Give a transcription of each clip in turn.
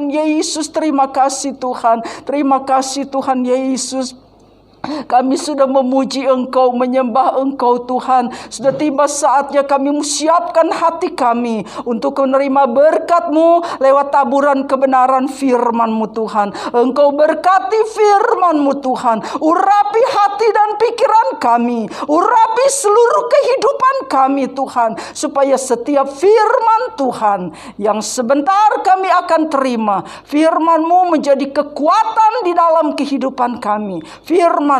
Tuhan Yesus. Terima kasih Tuhan. Terima kasih Tuhan Yesus. Kami sudah memuji Engkau, menyembah Engkau Tuhan. Sudah tiba saatnya kami siapkan hati kami untuk menerima berkat-Mu lewat taburan kebenaran firman-Mu Tuhan. Engkau berkati firman-Mu Tuhan. Urapi hati dan pikiran kami. Urapi seluruh kehidupan kami Tuhan. Supaya setiap firman Tuhan yang sebentar kami akan terima, firman-Mu menjadi kekuatan di dalam kehidupan kami. Firman-Mu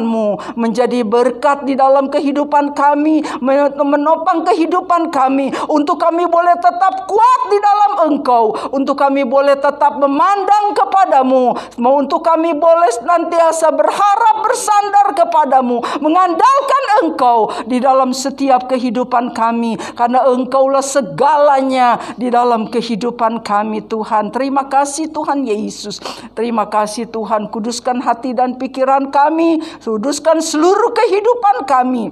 menjadi berkat di dalam kehidupan kami, menopang kehidupan kami, untuk kami boleh tetap kuat di dalam Engkau, untuk kami boleh tetap memandang kepadamu, untuk kami boleh senantiasa berharap bersandar kepadamu, mengandalkan Engkau di dalam setiap kehidupan kami, karena Engkaulah segalanya di dalam kehidupan kami Tuhan. Terima kasih Tuhan Yesus. Terima kasih Tuhan. Kuduskan hati dan pikiran kami. Kuduskan seluruh kehidupan kami.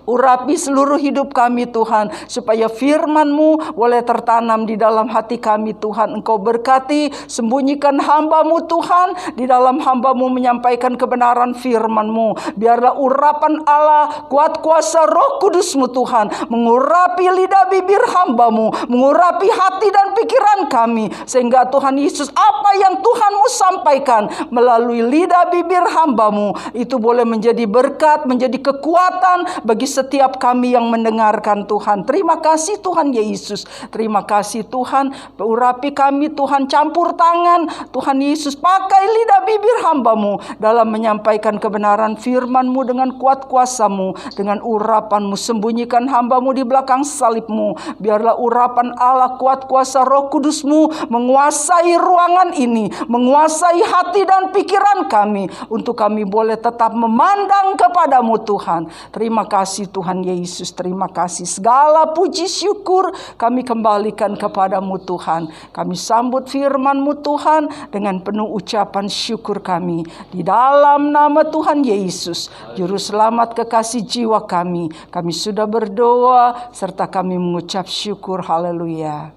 Urapi seluruh hidup kami Tuhan, supaya firman-Mu boleh tertanam di dalam hati kami Tuhan. Engkau berkati, sembunyikan hamba-Mu Tuhan, di dalam hamba-Mu menyampaikan kebenaran firman-Mu. Biarlah urapan Allah, kuat kuasa Roh Kudus-Mu Tuhan, mengurapi lidah bibir hamba-Mu, mengurapi hati dan pikiran kami, sehingga Tuhan Yesus, apa yang Tuhan-Mu sampaikan melalui lidah bibir hamba-Mu, itu boleh menjadi berkat, menjadi kekuatan bagi setiap kami yang mendengarkan Tuhan. Terima kasih Tuhan Yesus. Terima kasih Tuhan. Urapi kami Tuhan, campur tangan Tuhan Yesus, pakai lidah bibir hamba-Mu dalam menyampaikan kebenaran firman-Mu dengan kuat kuasa-Mu, dengan urapan-Mu. Sembunyikan hamba-Mu di belakang salib-Mu. Biarlah urapan Allah, kuat kuasa Roh Kudus-Mu menguasai ruangan ini, menguasai hati dan pikiran kami, untuk kami boleh tetap memandang kepadamu Tuhan. Terima kasih Tuhan Yesus. Terima kasih. Segala puji syukur kami kembalikan kepadamu Tuhan. Kami sambut firman-Mu Tuhan dengan penuh ucapan syukur kami. Di dalam nama Tuhan Yesus, Juru Selamat kekasih jiwa kami. Kami sudah berdoa serta kami mengucap syukur. Haleluya.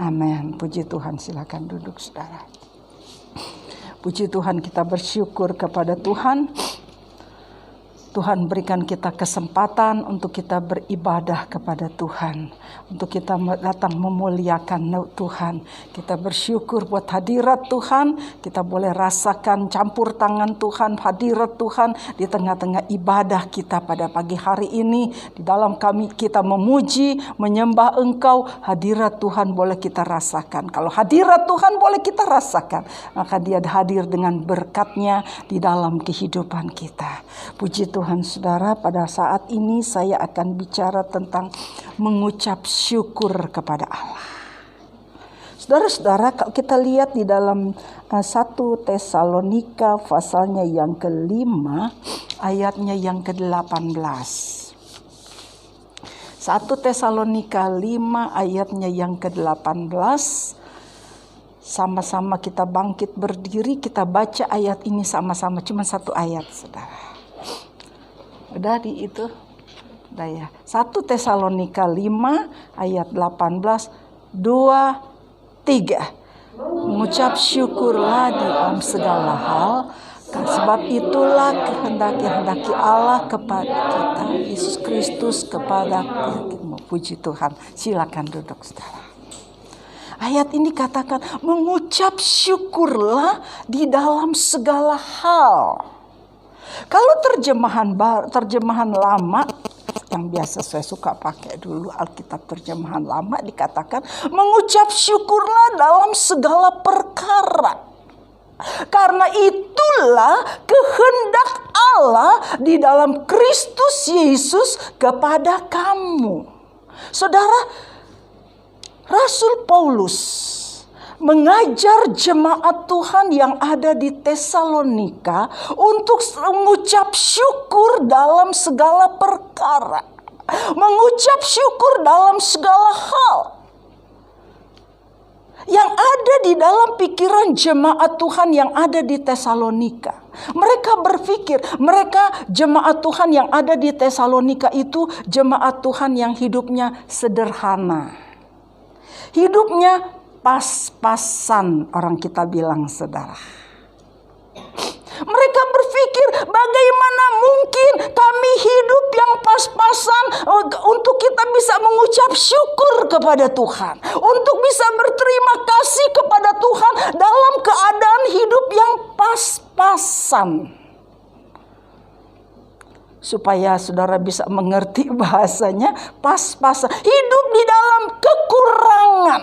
Amin. Puji Tuhan. Silakan duduk saudara. Puji Tuhan, kita bersyukur kepada Tuhan. Tuhan berikan kita kesempatan untuk kita beribadah kepada Tuhan, untuk kita datang memuliakan Tuhan. Kita bersyukur buat hadirat Tuhan. Kita boleh rasakan campur tangan Tuhan, hadirat Tuhan di tengah-tengah ibadah kita pada pagi hari ini. Di dalam kami kita memuji, menyembah Engkau, hadirat Tuhan boleh kita rasakan. Kalau hadirat Tuhan boleh kita rasakan, maka Dia hadir dengan berkat-Nya di dalam kehidupan kita. Puji Tuhan saudara, pada saat ini saya akan bicara tentang mengucap syukur kepada Allah. Saudara-saudara, kalau kita lihat di dalam 1 Tesalonika pasalnya yang ke-5, ayatnya yang ke-18. 1 Tesalonika 5 ayatnya yang ke-18. Sama-sama kita bangkit berdiri, kita baca ayat ini sama-sama, cuma satu ayat saudara. Udah di itu, udah ya. 1 Tesalonika 5 ayat 18, 2, 3. Mengucap syukurlah di dalam segala hal, sebab itulah kehendaki Allah kepada kita, Yesus Kristus kepada kita. Puji Tuhan. Silakan duduk saudara. Ayat ini katakan mengucap syukurlah di dalam segala hal. Kalau terjemahan lama yang biasa saya suka pakai dulu, Alkitab terjemahan lama, dikatakan mengucap syukurlah dalam segala perkara. Karena itulah kehendak Allah di dalam Kristus Yesus kepada kamu. Saudara, Rasul Paulus mengajar jemaat Tuhan yang ada di Tesalonika untuk mengucap syukur dalam segala perkara. Mengucap syukur dalam segala hal. Yang ada di dalam pikiran jemaat Tuhan yang ada di Tesalonika. Mereka berpikir, jemaat Tuhan yang ada di Tesalonika itu jemaat Tuhan yang hidupnya sederhana. Hidupnya pas-pasan, orang kita bilang, saudara. Mereka berpikir, bagaimana mungkin kami hidup yang pas-pasan untuk kita bisa mengucap syukur kepada Tuhan, untuk bisa berterima kasih kepada Tuhan dalam keadaan hidup yang pas-pasan. Supaya saudara bisa mengerti bahasanya, pas-pasan, hidup di dalam kekurangan.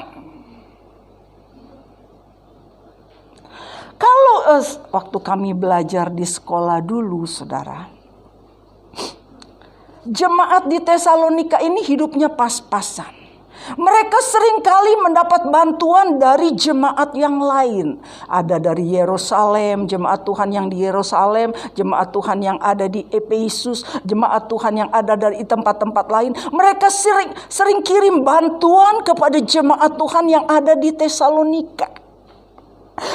Kalau waktu kami belajar di sekolah dulu, saudara, jemaat di Tesalonika ini hidupnya pas-pasan. Mereka seringkali mendapat bantuan dari jemaat yang lain. Ada dari Yerusalem, jemaat Tuhan yang di Yerusalem, jemaat Tuhan yang ada di Efesus, jemaat Tuhan yang ada dari tempat-tempat lain. Mereka sering kirim bantuan kepada jemaat Tuhan yang ada di Tesalonika.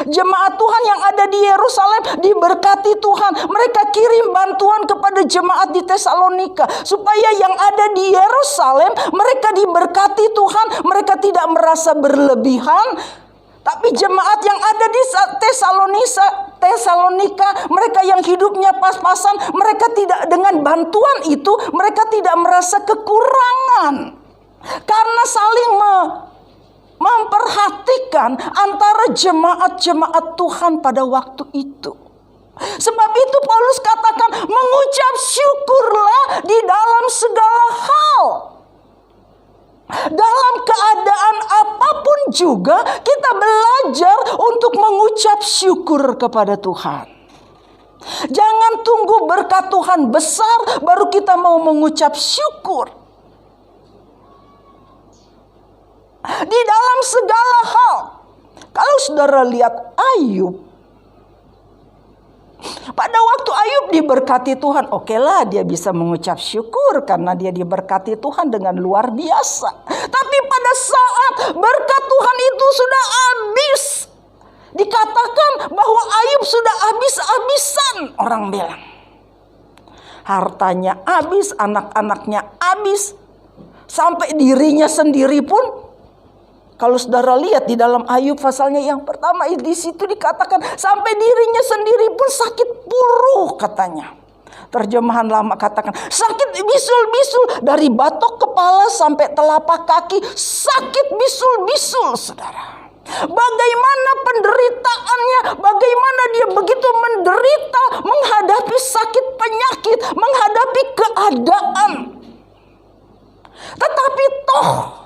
Jemaat Tuhan yang ada di Yerusalem diberkati Tuhan. Mereka kirim bantuan kepada jemaat di Tesalonika, supaya yang ada di Yerusalem mereka diberkati Tuhan. Mereka tidak merasa berlebihan. Tapi jemaat yang ada di Tesalonika, mereka yang hidupnya pas-pasan, mereka tidak, dengan bantuan itu mereka tidak merasa kekurangan. Karena saling memperhatikan antara jemaat-jemaat Tuhan pada waktu itu. Sebab itu Paulus katakan, mengucap syukurlah di dalam segala hal. Dalam keadaan apapun juga kita belajar untuk mengucap syukur kepada Tuhan. Jangan tunggu berkat Tuhan besar baru kita mau mengucap syukur. Di dalam segala hal. Kalau saudara lihat Ayub, pada waktu Ayub diberkati Tuhan, okelah dia bisa mengucap syukur karena dia diberkati Tuhan dengan luar biasa. Tapi pada saat berkat Tuhan itu sudah habis, dikatakan bahwa Ayub sudah habis-habisan, orang bilang. Hartanya habis, anak-anaknya habis, sampai dirinya sendiri pun. Kalau saudara lihat di dalam Ayub pasalnya yang pertama, di situ dikatakan sampai dirinya sendiri pun sakit puruh katanya. Terjemahan lama katakan sakit bisul-bisul, dari batok kepala sampai telapak kaki, sakit bisul-bisul, saudara. Bagaimana penderitaannya, bagaimana dia begitu menderita, menghadapi sakit penyakit, menghadapi keadaan. Tetapi toh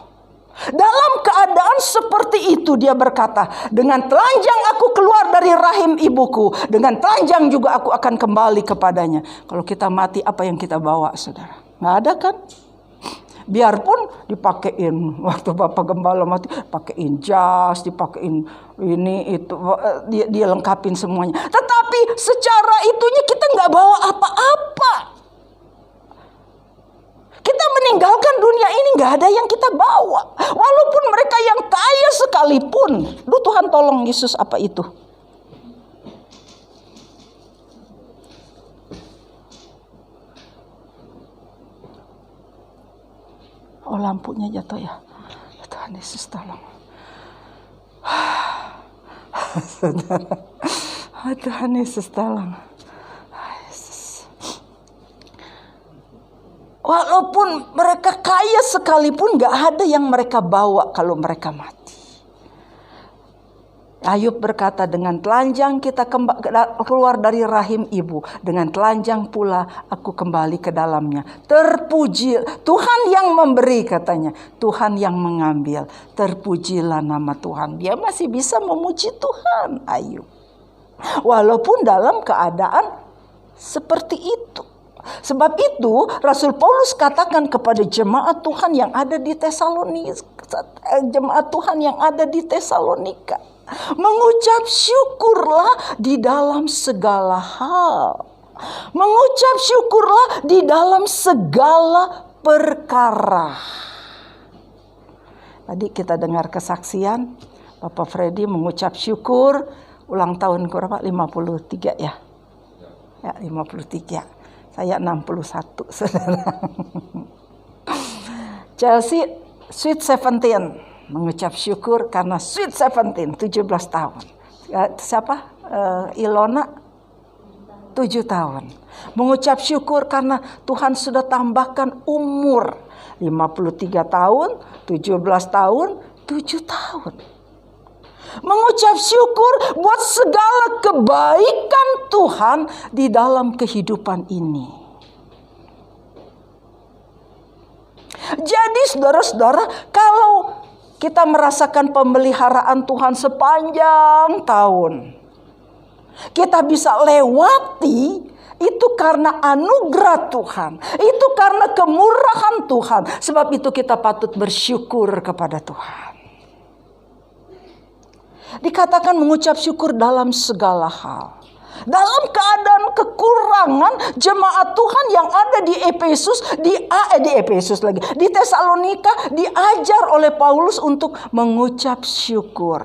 dalam keadaan seperti itu dia berkata, dengan telanjang aku keluar dari rahim ibuku, dengan telanjang juga aku akan kembali kepadanya. Kalau kita mati, apa yang kita bawa, saudara? Nggak ada kan? Biarpun dipakein, waktu Bapak Gembala mati, pakein jas, dipakein ini itu, dia lengkapin semuanya. Tetapi secara itunya kita nggak bawa apa-apa. Kita meninggalkan dunia ini, nggak ada yang kita bawa. Walaupun mereka yang kaya sekalipun. Duh, Tuhan tolong Yesus, apa itu? Oh, lampunya jatuh ya. Tuhan Yesus tolong. Saudara. Tuhan Yesus tolong. Walaupun mereka kaya sekalipun, gak ada yang mereka bawa kalau mereka mati. Ayub berkata, dengan telanjang kita keluar dari rahim ibu, dengan telanjang pula aku kembali ke dalamnya. Terpuji Tuhan yang memberi, katanya, Tuhan yang mengambil. Terpujilah nama Tuhan. Dia masih bisa memuji Tuhan, Ayub, walaupun dalam keadaan seperti itu. Sebab itu Rasul Paulus katakan kepada jemaat Tuhan yang ada di Tesalonika, mengucap syukurlah di dalam segala hal. Mengucap syukurlah di dalam segala perkara. Tadi kita dengar kesaksian Bapak Freddy mengucap syukur ulang tahun berapa? 53 ya? Ya, 53. Saya 61, saudara. Chelsea, Sweet 17. Mengucap syukur karena sweet 17 tahun. Siapa? Ilona 7 tahun. Mengucap syukur karena Tuhan sudah tambahkan umur 53 tahun, 17 tahun, 7 tahun. Mengucap syukur buat segala kebaikan Tuhan di dalam kehidupan ini. Jadi saudara-saudara, kalau kita merasakan pemeliharaan Tuhan sepanjang tahun, kita bisa lewati itu karena anugerah Tuhan, itu karena kemurahan Tuhan. Sebab itu kita patut bersyukur kepada Tuhan. Dikatakan mengucap syukur dalam segala hal. Dalam keadaan kekurangan, jemaat Tuhan yang ada di di Tesalonika diajar oleh Paulus untuk mengucap syukur.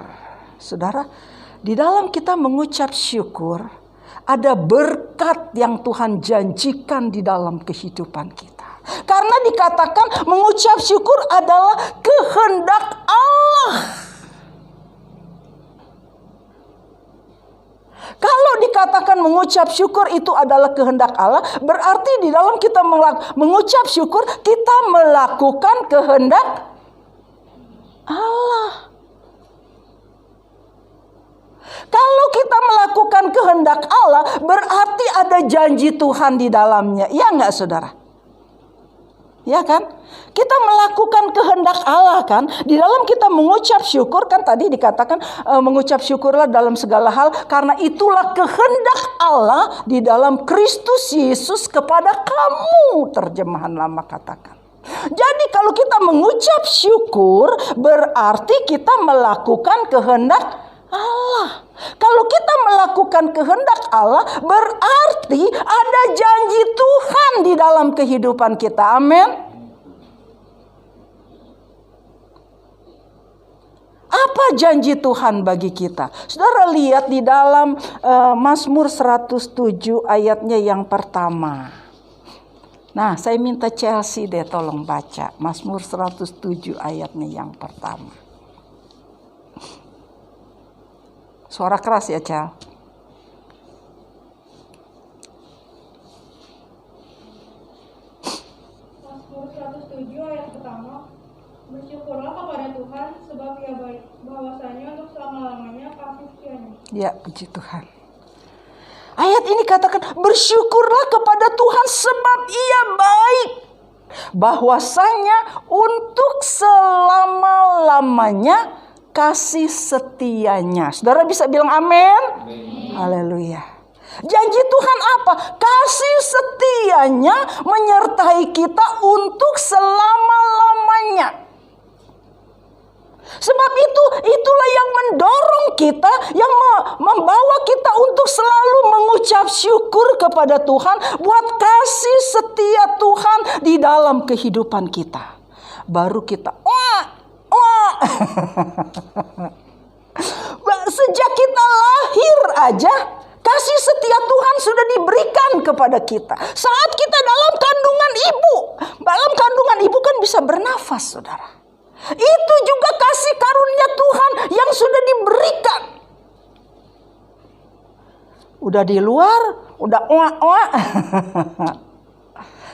Saudara, di dalam kita mengucap syukur, ada berkat yang Tuhan janjikan di dalam kehidupan kita. Karena dikatakan mengucap syukur adalah kehendak Allah. Kalau dikatakan mengucap syukur itu adalah kehendak Allah, berarti di dalam kita mengucap syukur, kita melakukan kehendak Allah. Kalau kita melakukan kehendak Allah, berarti ada janji Tuhan di dalamnya. Ya enggak, saudara? Ya kan? Kita melakukan kehendak Allah kan? Di dalam kita mengucap syukur kan tadi dikatakan mengucap syukurlah dalam segala hal. Karena itulah kehendak Allah di dalam Kristus Yesus kepada kamu. Terjemahan lama katakan. Jadi kalau kita mengucap syukur berarti kita melakukan kehendak Allah. Kalau kita melakukan kehendak Allah berarti ada janji Tuhan di dalam kehidupan kita. Amin. Apa janji Tuhan bagi kita? Saudara lihat di dalam Mazmur 107 ayatnya yang pertama. Nah, saya minta Chelsea deh tolong baca Mazmur 107 ayatnya yang pertama. Suara keras ya, Chel. Mazmur 107 ayat pertama. Bersyukurlah kepada Tuhan sebab Ia baik, bahwasanya untuk selama-lamanya kasih setianya. Ya, puji Tuhan. Ayat ini katakan bersyukurlah kepada Tuhan sebab Ia baik, bahwasanya untuk selama-lamanya kasih setianya. Saudara bisa bilang amin? Haleluya. Janji Tuhan apa? Kasih setianya menyertai kita untuk selama-lamanya. Sebab itulah yang mendorong kita, yang membawa kita untuk selalu mengucap syukur kepada Tuhan buat kasih setia Tuhan di dalam kehidupan kita. Baru kita sejak kita lahir aja kasih setia Tuhan sudah diberikan kepada kita. Saat kita dalam kandungan ibu kan bisa bernafas, saudara. Itu juga kasih karunia Tuhan yang sudah diberikan. Udah di luar, udah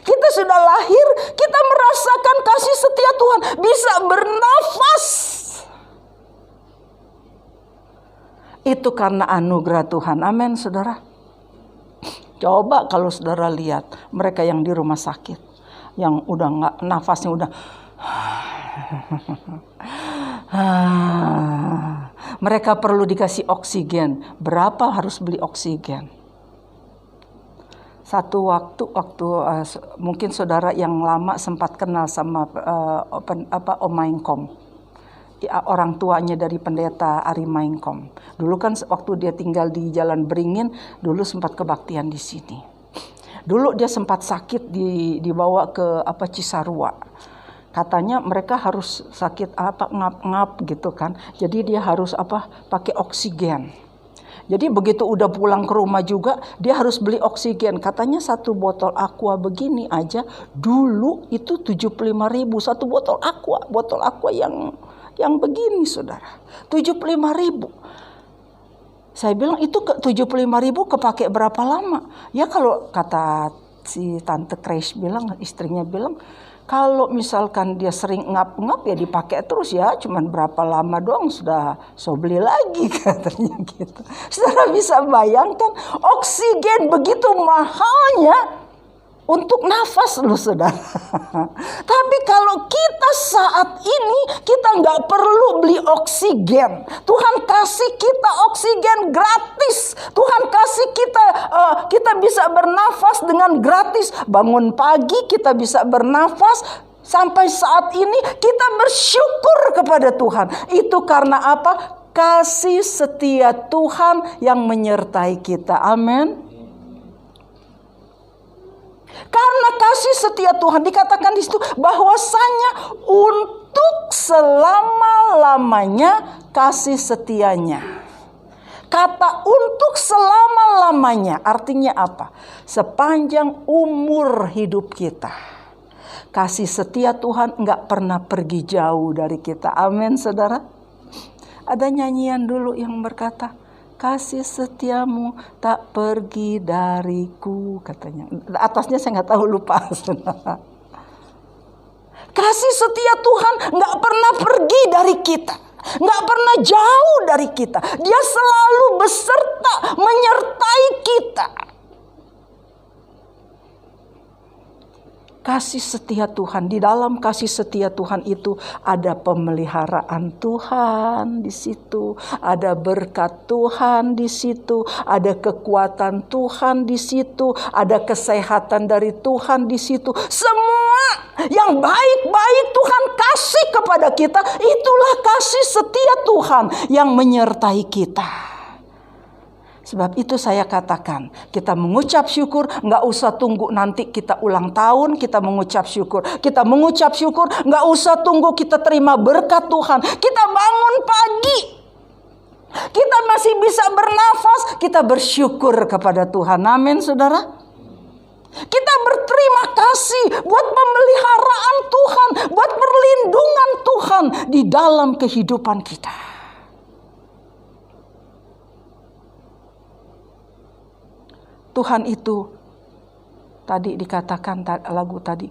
kita sudah lahir, kita merasakan kasih setia Tuhan, bisa bernafas. Itu karena anugerah Tuhan. Amin, saudara. Coba kalau saudara lihat mereka yang di rumah sakit, yang udah nggak, nafasnya udah mereka perlu dikasih oksigen. Berapa harus beli oksigen? Satu waktu mungkin saudara yang lama sempat kenal sama Om Mainkom, orang tuanya dari pendeta Ari Mainkom. Dulu kan waktu dia tinggal di Jalan Beringin, dulu sempat kebaktian di sini. Dulu dia sempat sakit dibawa ke Cisarua. Katanya mereka harus sakit ngap-ngap gitu kan. Jadi dia harus pakai oksigen. Jadi begitu udah pulang ke rumah juga dia harus beli oksigen. Katanya satu botol aqua begini aja dulu itu 75.000 satu botol aqua yang begini saudara. 75.000. Saya bilang itu 75.000 kepake berapa lama? Ya kalau kata si Tante Grace bilang, istrinya bilang, kalau misalkan dia sering ngap-ngap ya dipakai terus ya, cuman berapa lama doang sudah beli lagi katanya gitu. Saudara bisa bayangkan oksigen begitu mahalnya untuk nafas loh saudara. Tapi kalau kita saat ini kita nggak perlu beli oksigen. Tuhan kasih kita oksigen gratis. Tuhan kasih kita bisa bernafas dengan gratis. Bangun pagi kita bisa bernafas. Sampai saat ini kita bersyukur kepada Tuhan. Itu karena apa? Kasih setia Tuhan yang menyertai kita. Amin. Karena kasih setia Tuhan dikatakan di situ bahwasanya untuk selama-lamanya kasih setianya. Kata untuk selama-lamanya artinya apa? Sepanjang umur hidup kita. Kasih setia Tuhan enggak pernah pergi jauh dari kita. Amin saudara. Ada nyanyian dulu yang berkata, kasih setiamu tak pergi dariku katanya. Atasnya saya nggak tahu, lupa. Kasih setia Tuhan nggak pernah pergi dari kita, nggak pernah jauh dari kita. Dia selalu beserta, menyertai kita. Kasih setia Tuhan, di dalam kasih setia Tuhan itu ada pemeliharaan Tuhan di situ, ada berkat Tuhan di situ, ada kekuatan Tuhan di situ, ada kesehatan dari Tuhan di situ. Semua yang baik-baik Tuhan kasih kepada kita, itulah kasih setia Tuhan yang menyertai kita. Sebab itu saya katakan, kita mengucap syukur, nggak usah tunggu nanti kita ulang tahun, kita mengucap syukur. Kita mengucap syukur, nggak usah tunggu kita terima berkat Tuhan. Kita bangun pagi, kita masih bisa bernafas, kita bersyukur kepada Tuhan. Amin saudara. Kita berterima kasih buat pemeliharaan Tuhan, buat perlindungan Tuhan di dalam kehidupan kita. Tuhan itu tadi dikatakan lagu tadi,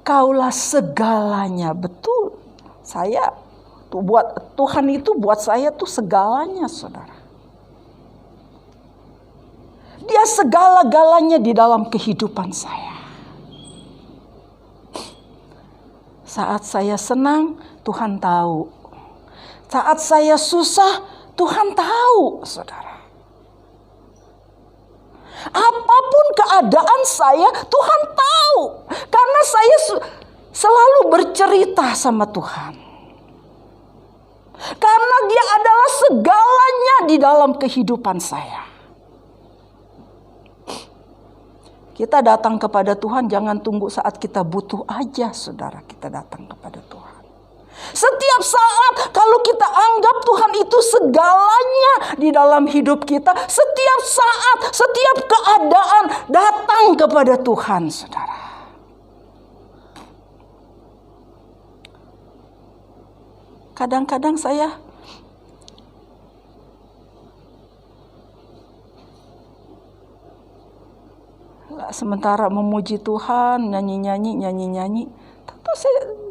kaulah segalanya. Betul. Saya tuh buat Tuhan itu buat saya tuh segalanya, saudara. Dia segala-galanya di dalam kehidupan saya. Saat saya senang, Tuhan tahu. Saat saya susah, Tuhan tahu, saudara. Apapun keadaan saya, Tuhan tahu. Karena saya selalu bercerita sama Tuhan. Karena Dia adalah segalanya di dalam kehidupan saya. Kita datang kepada Tuhan, jangan tunggu saat kita butuh aja, saudara. Kita datang kepada Tuhan. Setiap saat kalau kita anggap Tuhan itu segalanya di dalam hidup kita, setiap saat, setiap keadaan datang kepada Tuhan, saudara. Kadang-kadang saya sementara memuji Tuhan, nyanyi-nyanyi, tentu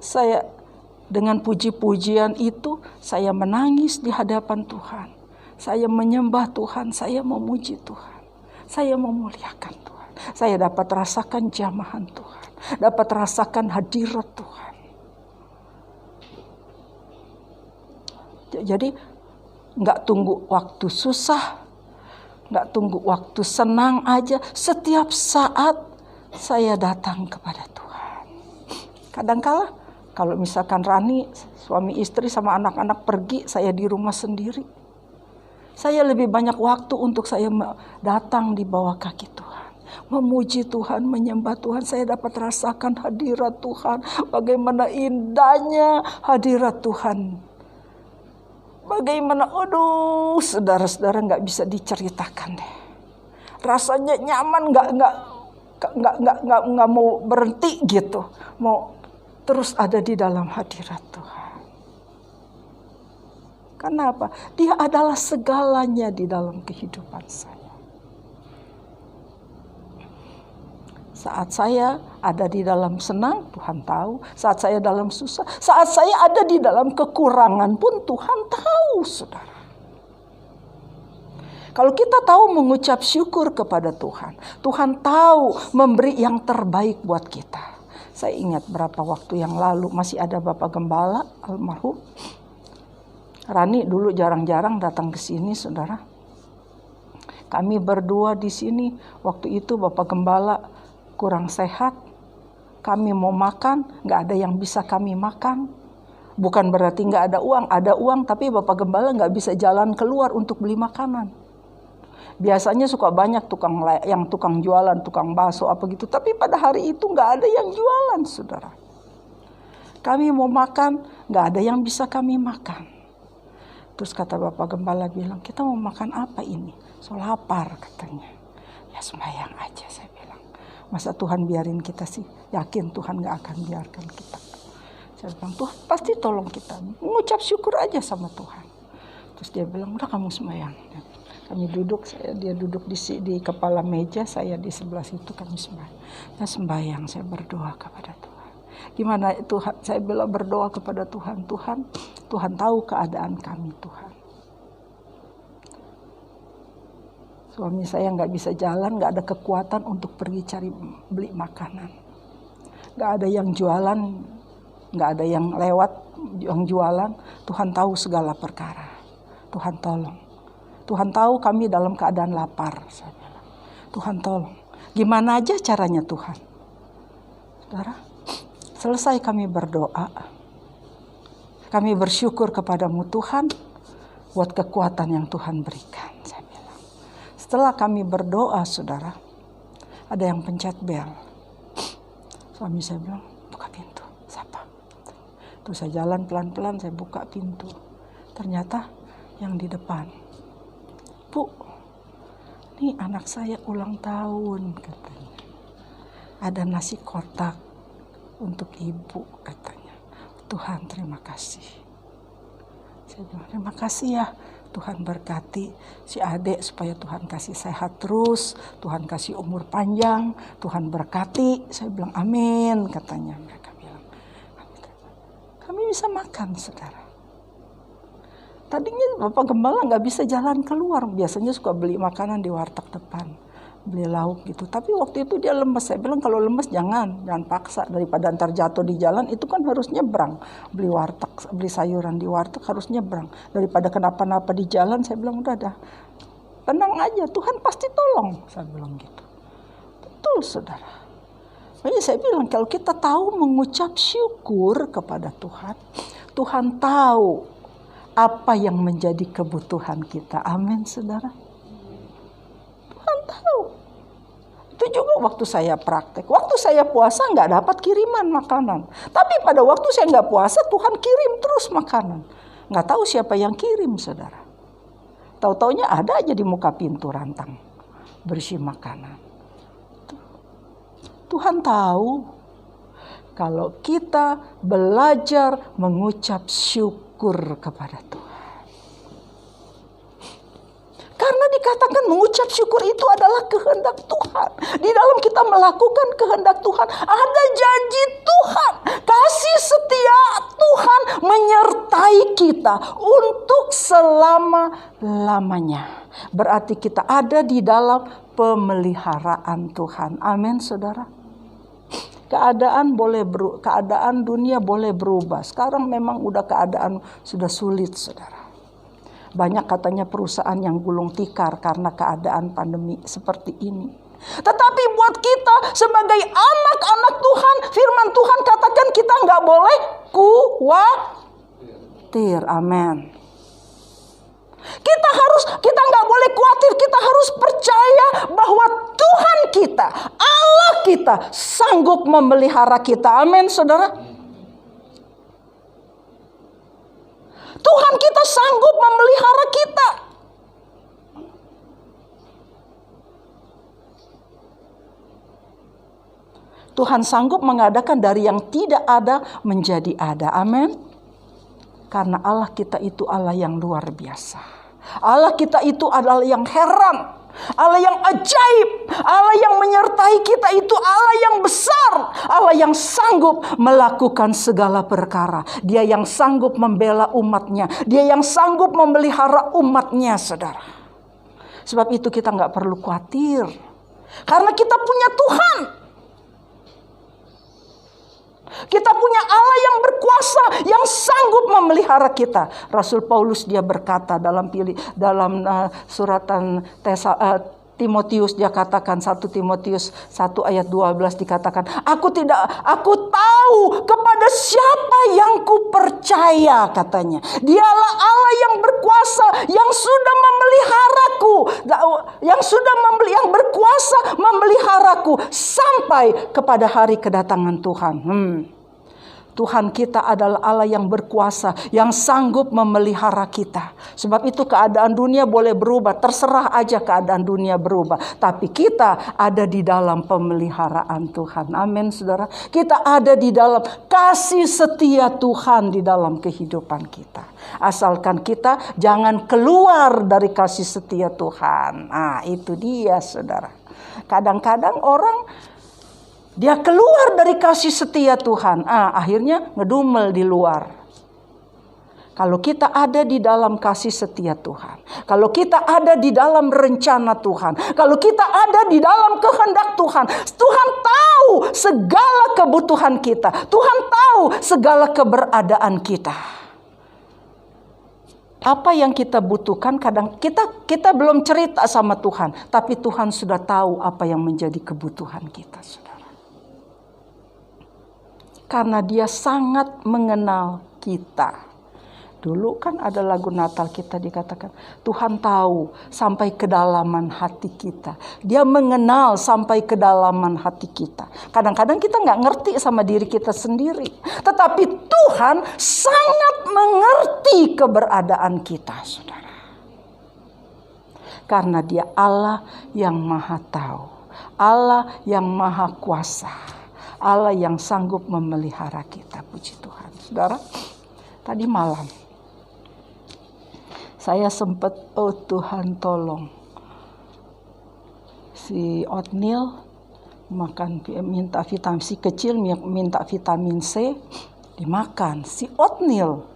saya dengan puji-pujian itu saya menangis di hadapan Tuhan. Saya menyembah Tuhan, saya memuji Tuhan. Saya memuliakan Tuhan. Saya dapat rasakan jamahan Tuhan, dapat rasakan hadirat Tuhan. Jadi nggak tunggu waktu susah, nggak tunggu waktu senang aja. Setiap saat saya datang kepada Tuhan. Kadang-kala kalau misalkan Rani, suami istri sama anak-anak pergi, saya di rumah sendiri. Saya lebih banyak waktu untuk saya datang di bawah kaki Tuhan. Memuji Tuhan, menyembah Tuhan. Saya dapat rasakan hadirat Tuhan. Bagaimana indahnya hadirat Tuhan. Bagaimana, aduh, saudara-saudara nggak bisa diceritakan deh. Rasanya nyaman, nggak mau berhenti gitu. Mau terus ada di dalam hadirat Tuhan. Kenapa? Dia adalah segalanya di dalam kehidupan saya. Saat saya ada di dalam senang, Tuhan tahu. Saat saya dalam susah, saat saya ada di dalam kekurangan pun Tuhan tahu, saudara. Kalau kita tahu mengucap syukur kepada Tuhan, Tuhan tahu memberi yang terbaik buat kita. Saya ingat berapa waktu yang lalu masih ada Bapak Gembala almarhum Rani, dulu jarang-jarang datang ke sini, saudara. Kami berdua di sini. Waktu itu Bapak Gembala kurang sehat, kami mau makan, nggak ada yang bisa kami makan. Bukan berarti nggak ada uang, tapi Bapak Gembala nggak bisa jalan keluar untuk beli makanan. Biasanya suka banyak tukang jualan, tukang bakso apa gitu, tapi pada hari itu nggak ada yang jualan, saudara. Kami mau makan, nggak ada yang bisa kami makan. Terus kata Bapak Gembala bilang, kita mau makan apa ini? So lapar katanya. Ya sembahyang aja, saya bilang. Masa Tuhan biarin kita sih? Yakin Tuhan gak akan biarkan kita. Saya bilang, Tuhan pasti tolong kita. Mengucap syukur aja sama Tuhan. Terus dia bilang, udah kamu sembahyang. Kami duduk, dia duduk di kepala meja, saya di sebelah situ, kami sembahyang. Saya sembahyang, saya berdoa kepada Tuhan. Gimana Tuhan? Saya bilang berdoa kepada Tuhan. Tuhan tahu keadaan kami, Tuhan. Suami saya nggak bisa jalan, nggak ada kekuatan untuk pergi beli makanan. Nggak ada yang jualan, nggak ada yang lewat yang jualan. Tuhan tahu segala perkara. Tuhan tolong. Tuhan tahu kami dalam keadaan lapar. Saya bilang, Tuhan tolong. Gimana aja caranya Tuhan. Saudara, selesai kami berdoa. Kami bersyukur kepadamu Tuhan buat kekuatan yang Tuhan berikan. Saya bilang. Setelah kami berdoa, saudara, ada yang pencet bel. Suami saya bilang, buka pintu. Siapa? Terus saya jalan pelan-pelan, saya buka pintu. Ternyata yang di depan. Bu, ini anak saya ulang tahun katanya. Ada nasi kotak untuk ibu katanya. Tuhan terima kasih. Saya bilang terima kasih ya. Tuhan berkati si adik supaya Tuhan kasih sehat terus. Tuhan kasih umur panjang. Tuhan berkati. Saya bilang amin katanya. Mereka bilang amin. Kami bisa makan saudara. Tadinya Bapak Gembala nggak bisa jalan keluar. Biasanya suka beli makanan di warteg depan. Beli lauk gitu. Tapi waktu itu dia lemes. Saya bilang kalau lemes jangan paksa. Daripada ntar jatuh di jalan itu kan harus nyebrang. Beli sayuran di warteg harus nyebrang. Daripada kenapa-napa di jalan saya bilang udah tenang aja. Tuhan pasti tolong. Saya bilang gitu. Betul saudara. Makanya saya bilang kalau kita tahu mengucap syukur kepada Tuhan. Tuhan tahu apa yang menjadi kebutuhan kita. Amin, saudara. Tuhan tahu. Itu juga waktu saya praktek. Waktu saya puasa nggak dapat kiriman makanan. Tapi pada waktu saya nggak puasa, Tuhan kirim terus makanan. Nggak tahu siapa yang kirim, saudara. Tahu-taunya ada aja di muka pintu rantang. Berisi makanan. Tuhan tahu. Kalau kita belajar mengucap syukur kepada Tuhan. Karena dikatakan mengucap syukur itu adalah kehendak Tuhan. Di dalam kita melakukan kehendak Tuhan, ada janji Tuhan. Kasih setia Tuhan menyertai kita untuk selama-lamanya. Berarti kita ada di dalam pemeliharaan Tuhan. Amin, saudara. Keadaan dunia boleh berubah. Sekarang memang udah keadaan sudah sulit, saudara. Banyak katanya perusahaan yang gulung tikar karena keadaan pandemi seperti ini. Tetapi buat kita sebagai anak-anak Tuhan, firman Tuhan katakan kita nggak boleh khawatir. Amin. Kita nggak boleh khawatir, kita harus percaya bahwa Tuhan kita, Allah kita sanggup memelihara kita. Amin, saudara. Tuhan kita sanggup memelihara kita. Tuhan sanggup mengadakan dari yang tidak ada menjadi ada. Amin. Karena Allah kita itu Allah yang luar biasa. Allah kita itu adalah yang heran, Allah yang ajaib, Allah yang menyertai kita itu Allah yang besar, Allah yang sanggup melakukan segala perkara. Dia yang sanggup membela umatnya, Dia yang sanggup memelihara umatnya, saudara. Sebab itu kita nggak perlu khawatir, karena kita punya Tuhan. Kita punya Allah yang berkuasa, yang sanggup memelihara kita. Rasul Paulus dia berkata dalam suratan Timotius, dia katakan 1 Timotius 1 ayat 12 dikatakan, aku tahu kepada siapa yang ku percaya, katanya. Dialah Allah yang berkuasa, yang sudah memeliharaku, yang berkuasa memeliharaku sampai kepada hari kedatangan Tuhan. Tuhan kita adalah Allah yang berkuasa, yang sanggup memelihara kita. Sebab itu keadaan dunia boleh berubah, terserah aja keadaan dunia berubah. Tapi kita ada di dalam pemeliharaan Tuhan. Amin, saudara. Kita ada di dalam kasih setia Tuhan di dalam kehidupan kita. Asalkan kita jangan keluar dari kasih setia Tuhan. Nah, itu dia, saudara. Kadang-kadang orang dia keluar dari kasih setia Tuhan, akhirnya ngedumel di luar. Kalau kita ada di dalam kasih setia Tuhan, kalau kita ada di dalam rencana Tuhan, kalau kita ada di dalam kehendak Tuhan, Tuhan tahu segala kebutuhan kita, Tuhan tahu segala keberadaan kita. Apa yang kita butuhkan, kadang kita belum cerita sama Tuhan, tapi Tuhan sudah tahu apa yang menjadi kebutuhan kita, saudara. Karena Dia sangat mengenal kita. Dulu kan ada lagu Natal kita dikatakan, Tuhan tahu sampai kedalaman hati kita. Dia mengenal sampai kedalaman hati kita. Kadang-kadang kita nggak ngerti sama diri kita sendiri. Tetapi Tuhan sangat mengerti keberadaan kita, saudara. Karena Dia Allah yang maha tahu. Allah yang maha kuasa. Allah yang sanggup memelihara kita. Puji Tuhan. Saudara, tadi malam saya sempat, oh Tuhan tolong, si Oatmeal minta vitamin, si kecil minta vitamin C, dimakan. Si Oatmeal,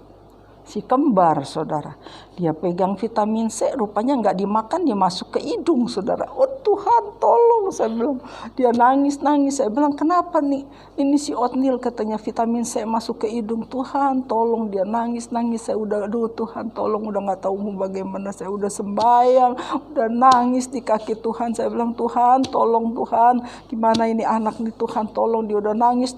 si kembar, saudara, dia pegang vitamin C, rupanya nggak dimakan, dia masuk ke hidung, saudara. Oh Tuhan tolong, saya bilang. Dia nangis. Saya bilang, kenapa nih? Ini si Oatmeal katanya vitamin C masuk ke hidung. Tuhan tolong, dia nangis. Saya udah, aduh Tuhan tolong, udah nggak tahu mau bagaimana. Saya udah sembahyang, udah nangis di kaki Tuhan. Saya bilang, Tuhan tolong, Tuhan, gimana ini anak nih, Tuhan tolong. Dia udah nangis.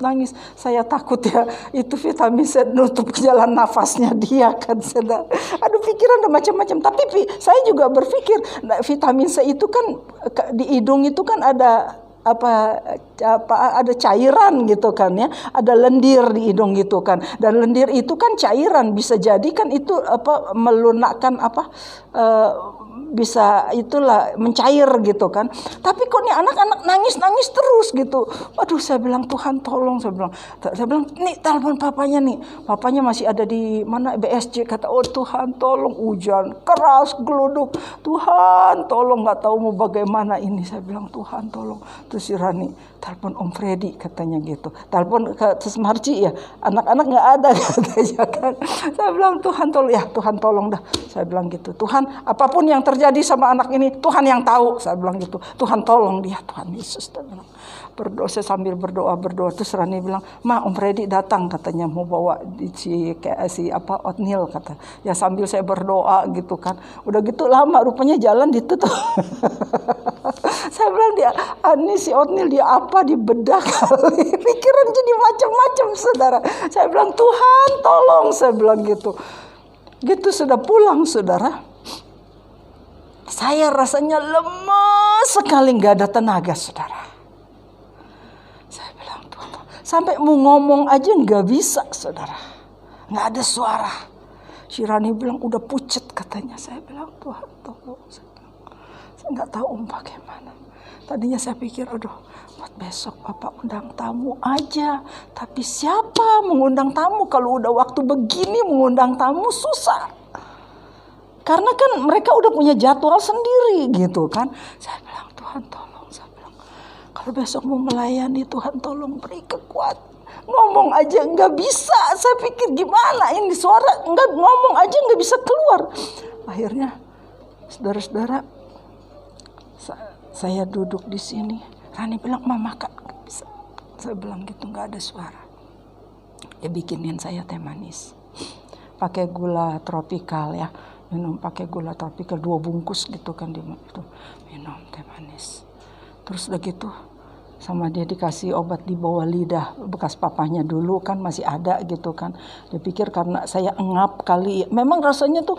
Saya takut ya, itu vitamin C nutup jalan nafasnya dia kan, saudara. Aduh, pikiran udah macam-macam. Tapi saya juga berpikir, vitamin C itu kan di hidung itu kan ada ada cairan gitu kan ya, ada lendir di hidung gitu kan, dan lendir itu kan cairan, bisa jadi kan itu melunakkan bisa itulah mencair gitu kan. Tapi kok nih anak-anak nangis terus gitu. Waduh, saya bilang, Tuhan tolong, saya bilang nih telepon papanya nih. Papanya masih ada di mana, BSJ, kata, oh Tuhan tolong, hujan keras geluduk. Tuhan tolong, nggak tahu mau bagaimana ini. Saya bilang, Tuhan tolong. Terus si Rani telepon Om Freddy katanya gitu. Telepon ke Marci ya, anak-anak nggak ada katanya kan. Saya bilang, Tuhan tolong, ya Tuhan tolong dah. Saya bilang gitu, Tuhan apapun yang terjadi sama anak ini, Tuhan yang tahu. Saya bilang gitu, Tuhan tolong dia, Tuhan Yesus. Berdoa, saya sambil berdoa. Terus Rani bilang, Ma, Om Freddy datang katanya, mau bawa si Oatmeal kata. Ya sambil saya berdoa gitu kan. Udah gitu lama, rupanya jalan ditutup. Saya bilang, ini si Oatmeal dia apa, dibedah kali. Pikiran jadi macam-macam, saudara. Saya bilang, Tuhan tolong, saya bilang gitu. Gitu sudah pulang, saudara. Saya rasanya lemas sekali, nggak ada tenaga, saudara. Saya bilang, Tuhan, sampai mau ngomong aja nggak bisa, saudara. Nggak ada suara. Si Rani bilang, udah pucet katanya. Saya bilang, Tuhan tolong. Saya nggak tahu bagaimana. Tadinya saya pikir, aduh, buat besok Bapak undang tamu aja. Tapi siapa mengundang tamu? Kalau udah waktu begini mengundang tamu susah. Karena kan mereka udah punya jadwal sendiri gitu kan. Saya bilang, Tuhan tolong. Saya bilang, kalau besok mau melayani, Tuhan tolong beri kekuatan. Ngomong aja nggak bisa. Saya pikir gimana ini suara nggak, ngomong aja nggak bisa keluar. Akhirnya saudara-saudara, saya duduk di sini. Rani bilang, Mama kan nggak bisa. Saya bilang gitu, nggak ada suara. Dia bikinin saya teh manis. Pakai gula tropikal ya. Minum pakai gula tropikal 2 bungkus gitu kan dia itu. Minum teh manis. Terus udah gitu sama dia dikasih obat di bawah lidah, bekas papanya dulu kan masih ada gitu kan. Dia pikir karena saya engap kali, memang rasanya tuh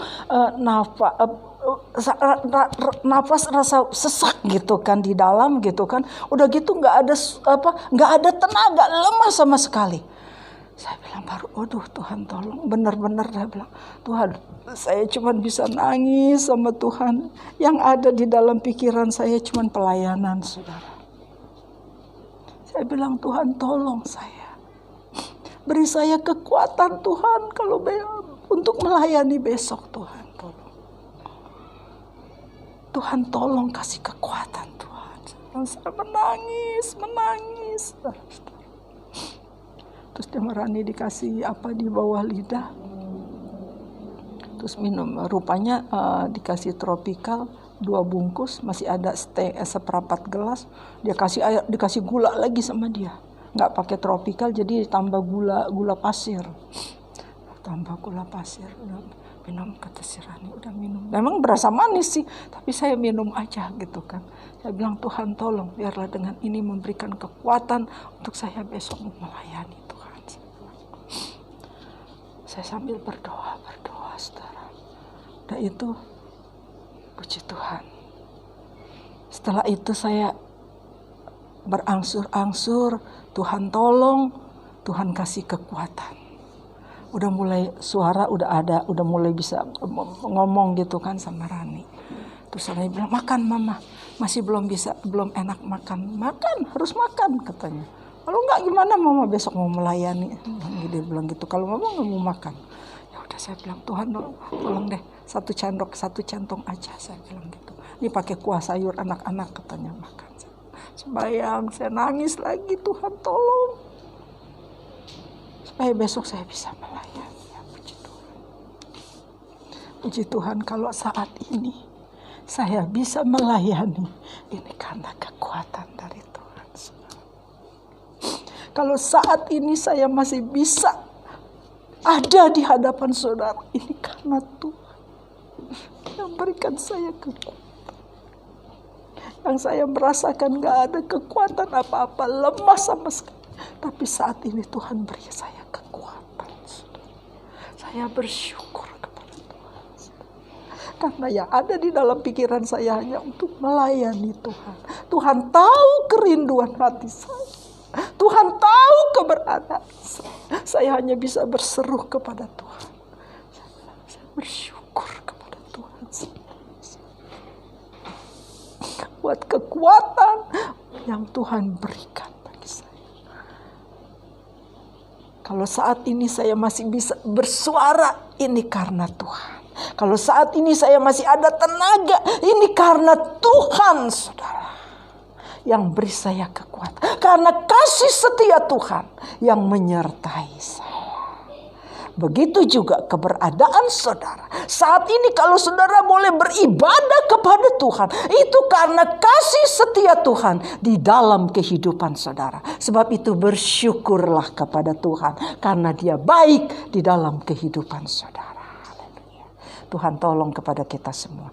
nafas rasa sesak gitu kan di dalam gitu kan. Udah gitu nggak ada tenaga, lemah sama sekali. Saya bilang baru, aduh Tuhan tolong, benar-benar saya bilang, Tuhan saya cuma bisa nangis sama Tuhan. Yang ada di dalam pikiran saya cuma pelayanan, saudara. Saya bilang, Tuhan tolong saya. Beri saya kekuatan Tuhan kalau untuk melayani besok, Tuhan tolong. Tuhan tolong kasih kekuatan Tuhan. Saya menangis. Terus dia Rani dikasih apa di bawah lidah. Terus minum, rupanya dikasih tropikal 2 bungkus, masih ada seperempat gelas. Dia kasih air, dikasih gula lagi sama dia. Nggak pakai tropikal, jadi tambah gula pasir. Tambah gula pasir. Udah minum, kata si Rani, udah minum. Memang berasa manis sih, tapi saya minum aja gitu kan. Saya bilang, Tuhan tolong, biarlah dengan ini memberikan kekuatan untuk saya besok melayani Tuhan. Saya sambil berdoa, saudara. Dan itu, puji Tuhan. Setelah itu saya berangsur-angsur, Tuhan tolong, Tuhan kasih kekuatan. Udah mulai suara udah ada, udah mulai bisa ngomong gitu kan sama Rani. Terus Rani bilang, makan Mama, masih belum enak makan. Makan, harus makan katanya. Kalau enggak gimana Mama besok mau melayani. Dia bilang gitu, kalau Mama nggak mau makan. Ya udah saya bilang, Tuhan tolong deh, 1 centong aja, saya bilang gitu. Ini pakai kuah sayur anak-anak katanya, makan. Sembayang, saya nangis lagi, Tuhan tolong. Supaya besok saya bisa melayani. Ya, puji Tuhan. Puji Tuhan kalau saat ini saya bisa melayani, ini karena kekuatan dari Tuhan. Kalau saat ini saya masih bisa ada di hadapan saudara, ini karena Tuhan yang berikan saya kekuatan. Yang saya merasakan gak ada kekuatan apa-apa, lemah sama sekali. Tapi saat ini Tuhan beri saya kekuatan. Saya bersyukur kepada Tuhan. Karena yang ada di dalam pikiran saya hanya untuk melayani Tuhan. Tuhan tahu kerinduan hati saya. Tuhan tahu keberadaan saya. Saya hanya bisa berseru kepada Tuhan. Saya bersyukur kepada Tuhan. Buat kekuatan yang Tuhan berikan bagi saya. Kalau saat ini saya masih bisa bersuara, ini karena Tuhan. Kalau saat ini saya masih ada tenaga, ini karena Tuhan, saudara. Yang beri saya kekuatan. Karena kasih setia Tuhan yang menyertai saya. Begitu juga keberadaan saudara. Saat ini kalau saudara boleh beribadah kepada Tuhan, itu karena kasih setia Tuhan di dalam kehidupan saudara. Sebab itu bersyukurlah kepada Tuhan karena Dia baik di dalam kehidupan saudara. Haleluya. Tuhan tolong kepada kita semua.